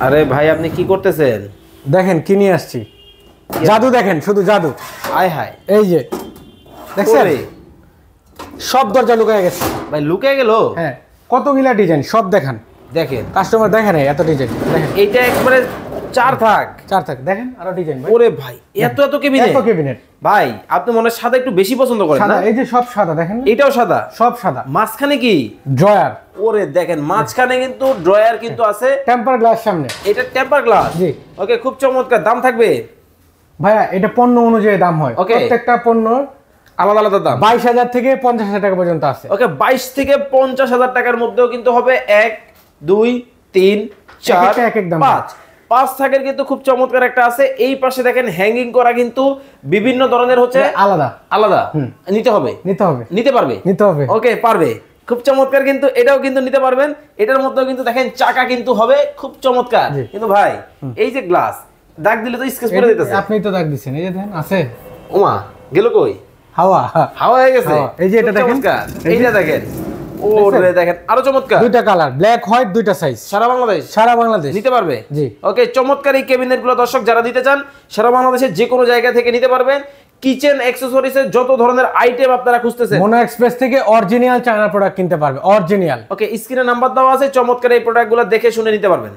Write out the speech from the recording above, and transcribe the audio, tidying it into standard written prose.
আরে ভাই আপনি কি করতেছেন? দেখেন কি নিয়ে আসছি, জাদু দেখেন, শুধু জাদু। আয় হায়, এই যে দেখছেন, সব দরজা লুকায় গেছে ভাই লুকে গেল। হ্যাঁ, কতগুলা ডিজাইন সব দেখান। দেখেন কাস্টমার দেখেন এত ডিজাইন, দেখেন এইটা একবারে চার থাক। দেখেন আরো ডিজাইন ভাই। ওরে ভাই এত এত কেবিনেট, এত ক্যাবিনেট ভাই আপনি মনে হয় সাদা একটু বেশি পছন্দ করেন সাদা, না? এই যে সব সাদা দেখেন না? এটাও সাদা, সব সাদা। মাঝখানে কি ড্রয়ার, ওরে দেখেন মাঝখানে কিন্তু ড্রয়ার কিন্তু আছে, টেম্পার গ্লাস সামনে। এটা টেম্পার গ্লাস। জি। ওকে, খুব চমৎকার। দাম থাকবে ভাইয়া এটা পণ্য অনুযায়ী দাম হয়, ওকে। প্রত্যেকটা পণ্য আলাদা আলাদা দাম। 22,000 থেকে 50,000 টাকা পর্যন্ত আছে। ওকে, 22 থেকে 50,000 টাকার মধ্যেও কিন্তু হবে 1 2 3 4 একটা এক এক দাম। 5 থাকের কিন্তু খুব চমৎকার একটা আছে। এই পাশে দেখেন হ্যাঙ্গিং করা কিন্তু বিভিন্ন ধরনের হচ্ছে আলাদা আলাদা নিতে হবে, নিতে পারবে, নিতে হবে। ওকে পারবে, খুব চমৎকার। কিন্তু এটাও কিন্তু নিতে পারবেন। এটার মধ্যেও কিন্তু দেখেন চাকা কিন্তু হবে খুব চমৎকার। কিন্তু ভাই এই যে গ্লাস দাগ দিলে তো স্কেচ করে দিতেছে। আপনি তো দাগ দিছেন, এই যে দেখেন আছে। ওমা গেল কই, হাওয়া হাওয়া হয়ে গেছে। এই যে এটা খুব দেখেন, চমৎকার। এইটা দেখেন, ওরে দেখেন আরো চমৎকার। দুইটা কালার, ব্ল্যাক হোয়াইট, দুইটা সাইজ, সারা বাংলাদেশ, সারা বাংলাদেশ নিতে পারবে। জি। ওকে, চমৎকার এই ক্যাবিনেট গুলো দর্শক যারা নিতে চান সারা বাংলাদেশের যে কোনো জায়গা থেকে নিতে পারবেন। কিচেন অ্যাকসেসরিজের যত ধরনের আইটেম আপনারা খুঁজতেছেন, মোনো এক্সপ্রেস থেকে অরিজিনাল চায়না প্রোডাক্ট কিনতে পারবে, অরিজিনাল। ওকে স্ক্রিনে নাম্বার দেওয়া আছে, চমৎকার এই প্রোডাক্টগুলো দেখে শুনে নিতে পারবেন।